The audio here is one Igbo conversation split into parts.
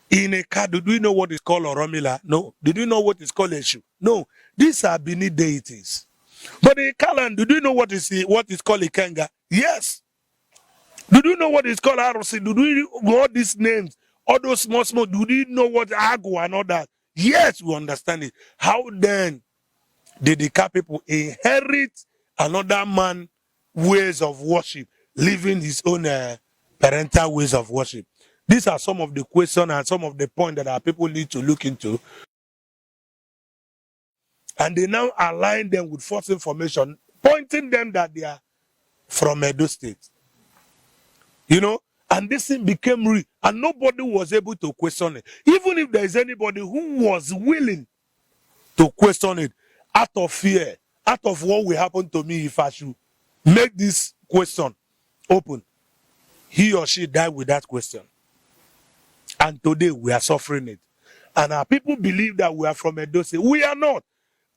In a car, do you know what is called Oromila? No. Did you know what is called Eshu? No. These are Bini deities. But in Kalan, do you know what is called Ikenga? Yes. Do you know what is called Arosi? Do you know all these names? All those small, do you know what Agu and all that? Yes, we understand it. How then did the Ka people inherit another man ways of worship, living his own parental ways of worship? These are some of the questions and some of the points that our people need to look into. And they now align them with false information, pointing them that they are from Edo State. You know, and this thing became real, and nobody was able to question it. Even if there is anybody who was willing to question it out of fear, out of what will happen to me if I should make this question open, he or she died with that question. And today we are suffering it. And our people believe that we are from Edo State. We are not.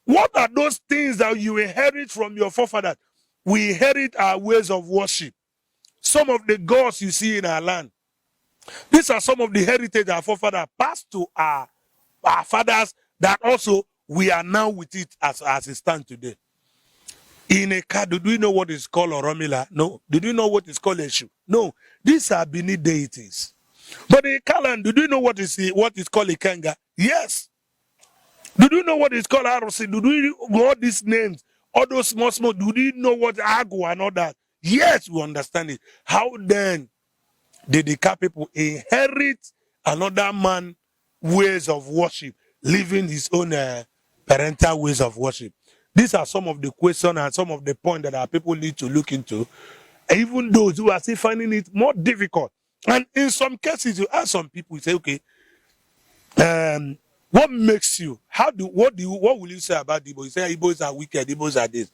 What are those things that you inherit from your forefathers? We inherit our ways of worship. Some of the gods you see in our land. These are some of the heritage our forefathers passed to our fathers that also we are now with it as it stands today. In a car, do you know what is called Oromila? No. Did you know what is called Eshu? No. These are Bini deities. But in Kalan, do you know what is called Ikenga? Yes. Do you know what is called Arosi? Do you know all these names? All those small, do you know what Agu and all that? Yes, we understand it. How then did the Ka people inherit another man ways of worship, living his own parental ways of worship? These are some of the questions and some of the points that our people need to look into. Even those who are still finding it more difficult. And in some cases, you ask some people, you say, okay, what makes you? What will you say about Igbos? You say Igbos are wicked, Igbos are this.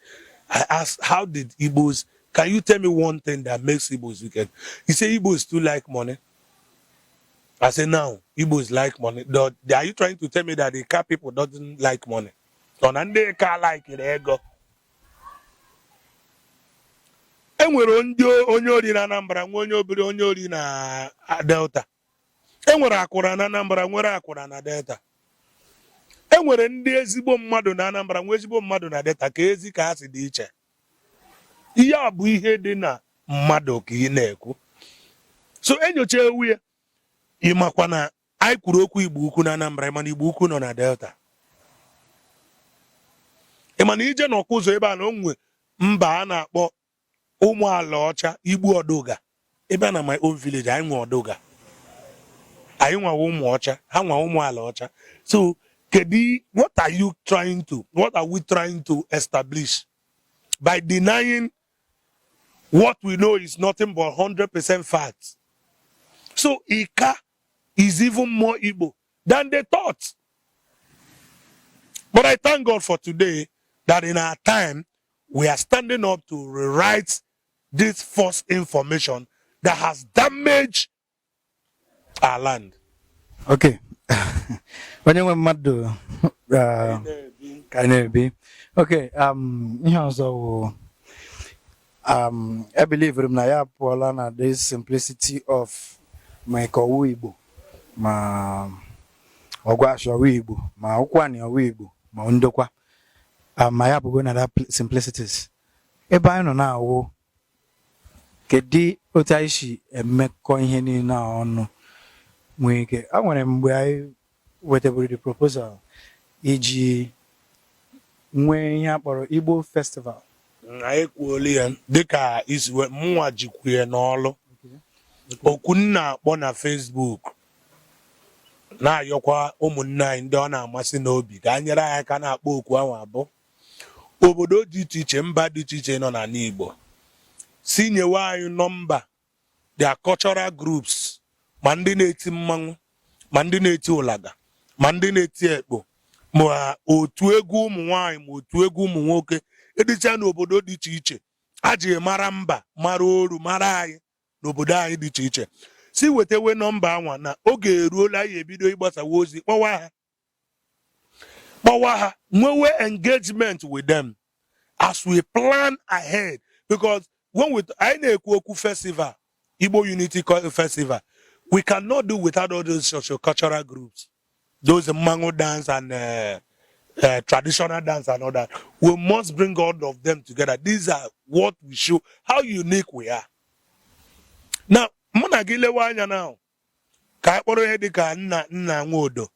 I asked, how did Igbos? Can you tell me one thing that makes Igbos wicked? You say Igbos too like money. I say now Igbos like money. Are you trying to tell me that the Ka people doesn't like money? And they can't like it. Ego. Enwere onye ori na Anambra, onye obere onye ori na Delta. Enwere akwụra na Anambra, nwere akwụra na Delta. Enwere ndị ezigbo mmadụ na Anambra, nwe ezigbo mmadụ na Delta, ka ezi ka ha si dị iche. Ihe a bụ ihe dị na mmadụ ka ị na-ekwu. So enyocha ewu ya, ịmakwa na anyị kwuru okwu Igbo ukwu na Anambra, ịma na Igbo ukwu nọ na Delta. Ịma na ije n'ọkụ ụzọ ebe a na onwe mba a na-akpọ ụmụ ala ọcha Igbo Odoga. Ebe a na my own village, anyị nwe Odoga. Anyị nwa ụmụ ọcha, ha nwa ụmụ ala ọcha. So what are we trying to establish by denying what we know is nothing but 100% facts? So Ika is even more Igbo than they thought. But I thank God for today that in our time, we are standing up to rewrite this false information that has damaged our land. Okay. When you went to Kainebi. Okay, I believe na this simplicity of my Igbo, ma Ogwasho Igbo, ma Okwani Igbo, ma Undokwa. My app going at that simplicities. Eba no na wo kedi otaishi emekọ ihe ni na ọnụ nweke. I want mgbe I whatever the proposal iji nwe ihe akpọrọ Igbo festival. Anyị kwuoli ya dịka isiwe mụnwa jikwie n'ọlụ. Okwu nna akpọ na Facebook na-ayọkwa ụmụnne anyị ndị ọ na-amasị n'obi ka anyere anyị aka na-akpọ okwu ahụ abụ. Obodo dị iche iche, mba dị iche iche nọ na Igbo, si nyewe anyị nọmba their cultural groups, ma ndị na-eti mmanwụ, ma ndị na-eti ụlaga, ma ndị na-eti ekpo, ma otu egwu ụmụ nwaanyị, ma otu egwu ụmụ nwoke, edicha n'obodo dị iche iche. A ji mara mba, mara oru, mara anyị n'obodo anyị dị iche iche. Si wetewe nọmba anwa na oge eruola anyị ebido ịgbasawa ozi, kpọwa ha, nwewe engagement with them as we plan ahead. Because when I na-ekwu okwu festival, Igbo Unity Festival, we cannot do without all those socio-cultural groups, those mango dance and traditional dance and all that. We must bring all of them together. These are what we show, how unique we are. Now, muna gilewa anya now. Ka akpọrọ ihe dịka nna Nwodo,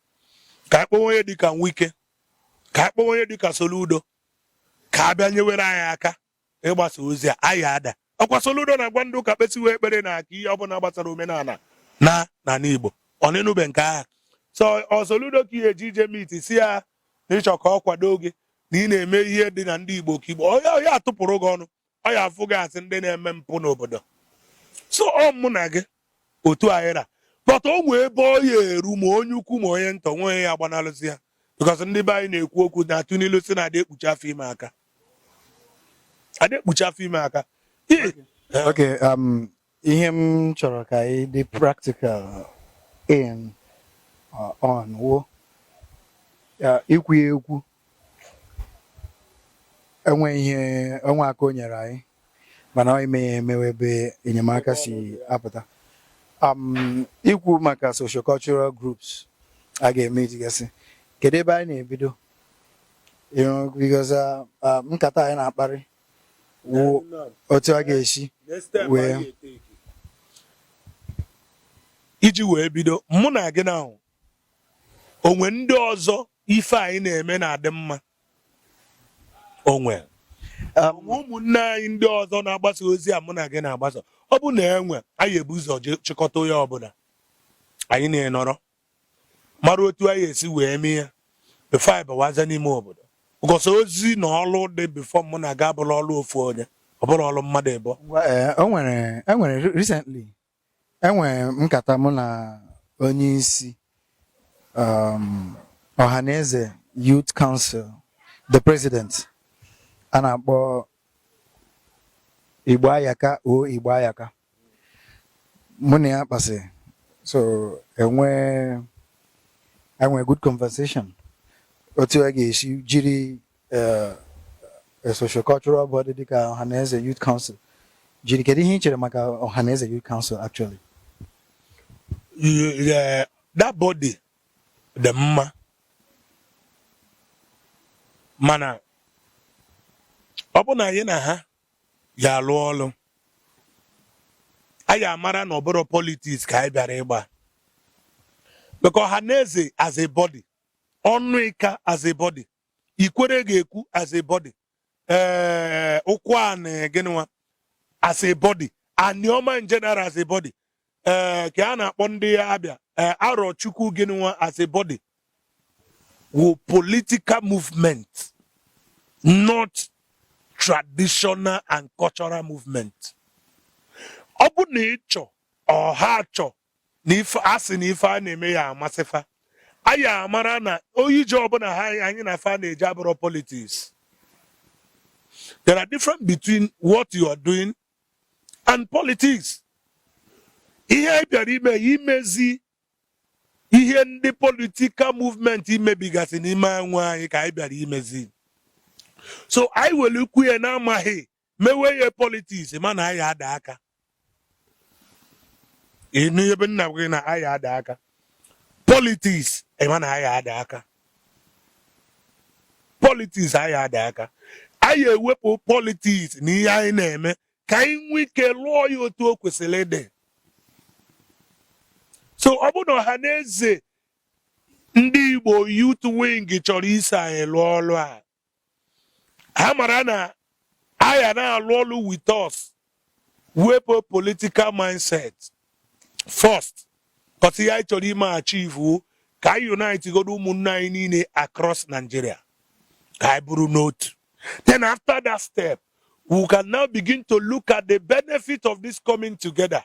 ka akpọrọ ihe dịka Nwike, ka akpọrọ ihe dịka Soludo, ka abịa nyewere anyị aka ịgbasa ozi a anyị ada. Ọkwa Soludo na-agwa ndị ụka kpesiwe ekpere na aka ihe ọbụla gbasara omenala na Igbo. Ọnịnụbe nke agha. So Soludo ka ihe eji ije meet si ya n'ịchọ ka ọ kwado gị na ị na-eme ihe dị na ndị Igbo ka Igbo. Ọ atụpụrụ gị ọnụ. Ọ ya afụ gị asị ndị na-eme mpụ n'obodo. So ọ mụ na gị otu anyị ra. But o nwee ebe ọ ya eru ma onye ukwu ma onye nta nwe ya agbanalụzi ya. Because ndị be anyị na-ekwu okwu na-atụ n'ilu si na adị ekpuchi afọ ime aka. Adị ekpuchi afọ ime aka. Okay, ihe m chọrọ ka anyị dị practical in on wo ikwu ekwu enwe aka o nyere anyị mana ọ ime ya emewe ebe enyemaka si apụta. Ikwu maka socio-cultural groups a ga-eme itigasị kedu ebe anyị na-ebido, because nkata anyị na-akparị otu a ga-esi wee iji wee bido mụ na gị na onwe ndị ọzọ ife anyị na-eme na-adị mma. Onwe ụmụnne anyị ndị ọzọ na-agbasa ozi a mụ na gị na-agbasa, ọ bụ na enwe anyị ebu ụzọ chịkọta onye ọbụla anyị na-enọrọ mara otu anyị esi wee mee ya before anyị bawaza n'ime obodo. Because ozi na ọlụ dị before mụ na ga abụrụ ọlụ ofu onye, ọ bụrụ ọlụ mmadụ ịbụ. Enwere recently enwere nkata mụ na onye isi Ọhaneze Youth Council, the president, a na-akpọ Igbo Ayaka mụ na ya kpasị. So enwe good conversation otu a ga-esi jiri a socio-cultural body dịka Ọhaneze Youth Council jiri. Kedu ihe ị chere maka Ọhaneze Youth Council actually? That body dị mma mana ọ bụ na anyị na ha ya alụ ọlụ anyị amara na ọ bụrụ politics ka anyị bịara ịgba. Because Ọhaneze as a body, Ọnụika as a body, Ikwere ga-ekwu as a body, Ụkwanị gịnịwa as a body, Anioma in general as a body, ka a na-akpọ ndị Abịa Arọchukwu gịnịwa as a body, wụ political movement, not traditional and cultural movement. Ọ bụ na ịchọ ọha achọ na ife asị na ife a na-eme ya amasịfa, anyị amara na oyije ọbụla ha anyị na fa na-eje abụrụ politics. There are difference between what you are doing and politics. Ihe anyị bịara ime imezi ihe ndị political movement imebigasị n'ime anwụ anyị ka anyị bịara imezi. So anyị were ukwu ya na-amaghị mewe ya politics mana anyị ada aka. Ịnụ ebe nna gị na anyị ada aka. Politics mana anyị ada aka. Politics anyị ada aka. Anyị ewepụ politics na ihe anyị na-eme ka anyị nwee ike lụọ ya otu o kwesịrị ịdị. So ọ bụ na Ọhaneze ndị Igbo Youth Wing chọrọ isi anyị lụọ ọlụ a, ha mara na anyị na-alụ ọlụ with us, wepụ political mindset first, because ihe anyị chọrọ ime achieve ka anyị unite godo ụmụnne anyị niile across Nigeria ka anyị bụrụ n'otu. Then after that step, we can now begin to look at the benefit of this coming together.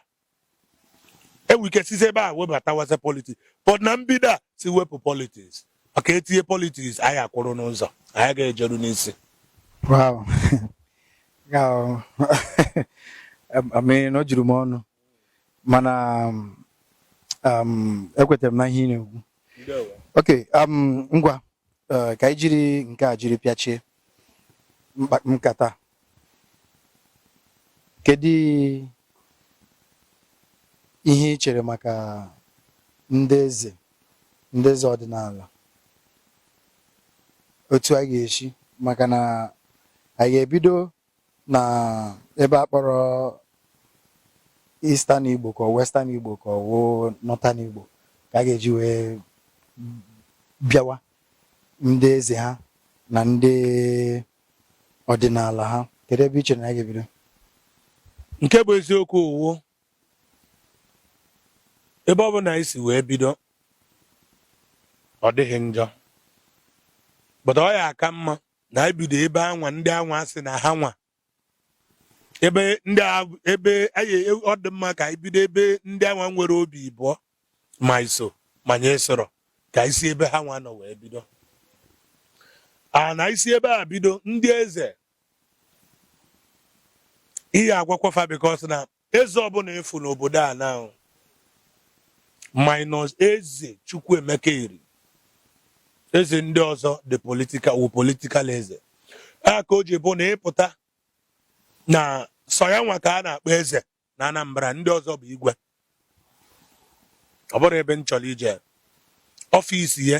And we can see say ba webata was a politics. But na mbida si wepu politics. Okay, etinye politics anyị akwụrụ n'ụzọ. Anyị ga-ejeru n'isi. Wow. I mean, no juru m ọnụ. Mana ekwetere m na ihe ị na-ekwu. Okay, ngwa ka anyị jiri nke a jiri pịachie nkata. Kedu ihe ị chere maka ndị eze ọdịnala otu a ga-eshi maka na a ga-ebido na ebe a kpọrọ Eastern Igbo ka Western Igbo ka Northern Igbo ka a ga-eji wee bịawa ndị eze ha na ndị ọdịnala ha. Kedu ebe ị chere na a ga-ebido? nke bụ eziokwu owo ebe ọ bụ na isi wee bido ọ dịghị njọ but ọ ya aka mma na ebido ebe anwa ndị anwa sị na ha nwa ebe ọ dị mma ka ebido ebe ndị anwa nwere obi ịbụọ ma iso ma nye soro ka isi ebe ha nwa nọ wee bido na isi ebe a bido ndị eze ihe agwakwafa because na eze ọbụla efu n'obodo a na minus eze Chukwuemeka iri eze ndị ọzọ the political eze ka o ji bụ na ịpụta na sọ ya nwa ka a na-akpọ eze na Anambra, ndị ọzọ bụ igwe. Ọ bụrụ ebe m chọrọ ije ọfịs ya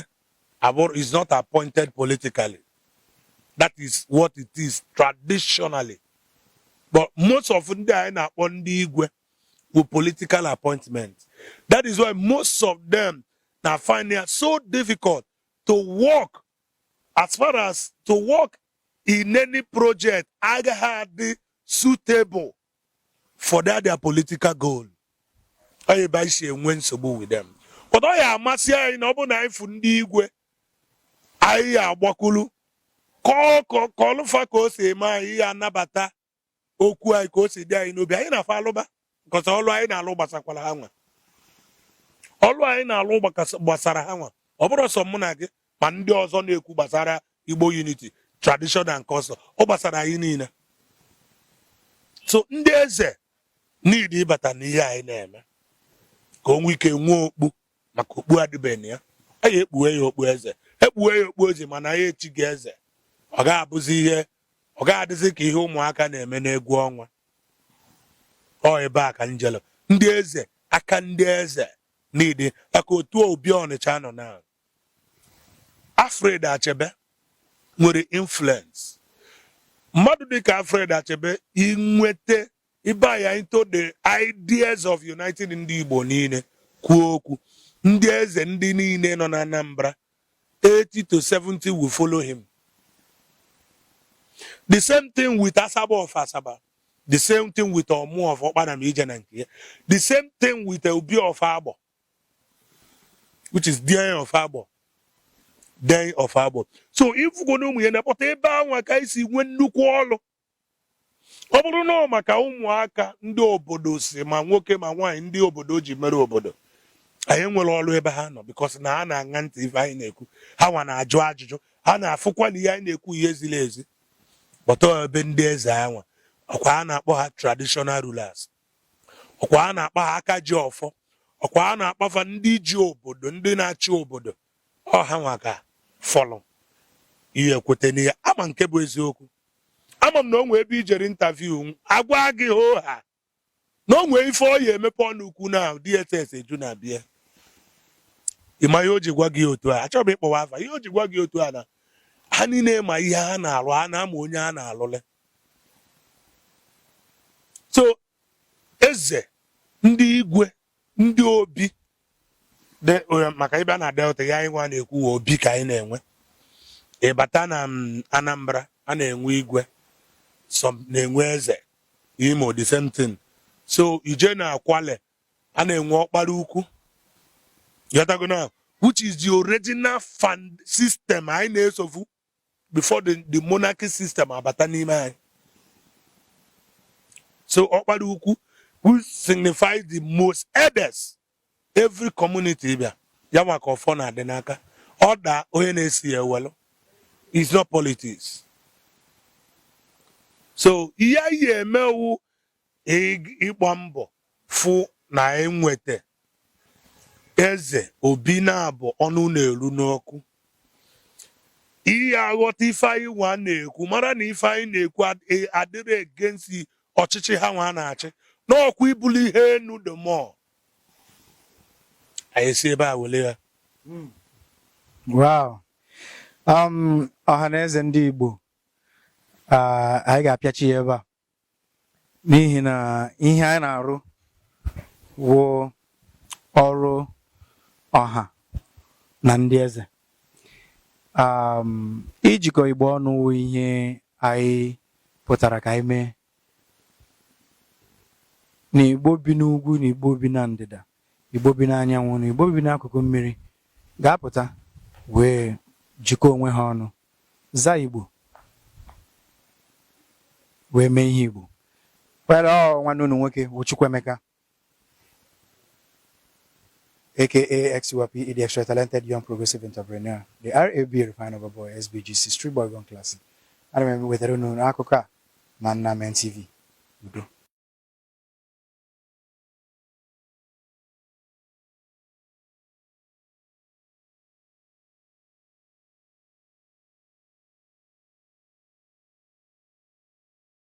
is not appointed politically. That is what it is traditionally. But most of ndị anyị na-akpọ ndị igwe with political appointment. That is why most of them now find it so difficult to work, as far as to work in any project agaghị suitable for their political goal. Onye ba isi enwe nsogbu with them. But ọ ya amasị anyị na ọ bụ na anyị fụ ndị igwe anyị agbakwulu kọlụfa ka o si eme anyị ya anabata okwu anyị ka o si dị anyị n'obi. Anyị na-afa alụba because ọlụ anyị na-alụ gbasakwara ha nwa. Ọlụ anyị na-alụ gbasara ha nwa. Ọ bụrụ sọ mụ na gị ma ndị ọzọ na-ekwu gbasara Igbo unity, tradition and culture, ọ gbasara anyị niile. So ndị eze need ịbata n'ihe anyị na-eme ka o nwee ike nwee okpu maka okpu adịbeghị ya. Anyị ekpuwe ya okpu eze, ekpuwe ya okpu eze mana anyị echighị eze. Ọ ga-adịzi ka ihe ụmụaka na-eme n'egwu ọnwa. Ọ ebe a ka njelo ndị eze aka ndị eze need aka otu Obi Ọnịcha nọ na Alfred Achebe nwere influence. Mmadụ dịka Alfred Achebe inwete ịba ya into the ideas of uniting ndị Igbo niile kwuo okwu. Ndị eze ndị niile nọ na Anambra 80 to 70 will follow him. The same thing with Asaba of Asaba. The same thing with Omu of Okpanam Ijenanki. The same thing with Obi of Abo, which is Day of Abo. Day of Abo. So if you go to me and put a bang like I see when you call Obodo no maka ụmụaka ndị obodo si ma nwoke ma nwaanyị ndị obodo ji mere obodo. Anyị nwere ọrụ ebe ha nọ because na ha na-aṅa ntị ife anyị na-ekwu. Ha nwa na-ajụ ajụjụ. Ha na-afụkwa na ihe anyị na-ekwu ihe ziri ezi. Bọtọ ebe ndị eze anwa ọkwa a na-akpọ ha traditional rulers, ọkwa a na-akpọ ha aka ji ọfọ, ọkwa a na-akpọfa ndị ji obodo, ndị na-achị obodo. Ọ ha nwa ka fọlọ ihe kwete n'ihe. Ama nke bụ eziokwu. Ama m na onwe ebe ijere interview agwa gị ho ha na onwe ife ọ ya emepe ọnụ ukwu na DSS eju na bịa. Ịma ihe o ji gwa gị otu a, achọghị m ịkpọwa afa, ihe o ji gwa gị otu a na ha niile ma ihe ha na-alụ, ha na-ama onye ha na-alụle. So eze ndị igwe ndị obi maka ịbịa na Delta ya anyị nwa na-ekwu obi ka anyị na-enwe. Ịbata na Anambra a na-enwe igwe, some na-enwe eze. Imo the same thing. So ije na Akwale a na-enwe ọkpara ukwu. Yatagona, which is the original fund system anyị na-esofu before the monarchy system abata n'ime anyị. So ọkpara ukwu, which signifies the most elders every community bịa ya maka ọfọ na adị n'aka. Ọ da onye na-esi ya ewelu. It's not politics. So ihe anyị emewu ịgba mbọ fụ na enwete eze obi na-abụ ọnụ na-eru n'ọkụ. Ihe aghọta ife anyị nwa na-ekwu mara na ife anyị na-ekwu adịrị against ọchịchị ha nwa na-achị n'ọkwa ibuli ihe enu the more. I see ba wele. Wow. Ọhaneze ndị Igbo, anyị ga-apịachi ebe a n'ihi na ihe anyị na-arụ wụ ọrụ ọha na ndị eze. Ijikọ Igbo ọnụ wụ ihe anyị pụtara ka anyị mee. Na Igbo bi n'ugwu, na Igbo bi na ndịda, Igbo bi n'anyanwụ, na Igbo bi n'akụkụ mmiri ga-apụta wee jikọ onwe ha ọnụ, zaa Igbo, wee mee ihe Igbo. Well, nwanne unu nwoke wụ Chukwuemeka, aka XUAP, the extra talented young progressive entrepreneur, the RAB Refinable Boy, SBGC, Street Boy Gone Classic. I remember with unu akụkọ a na Nnamdi TV. Udo.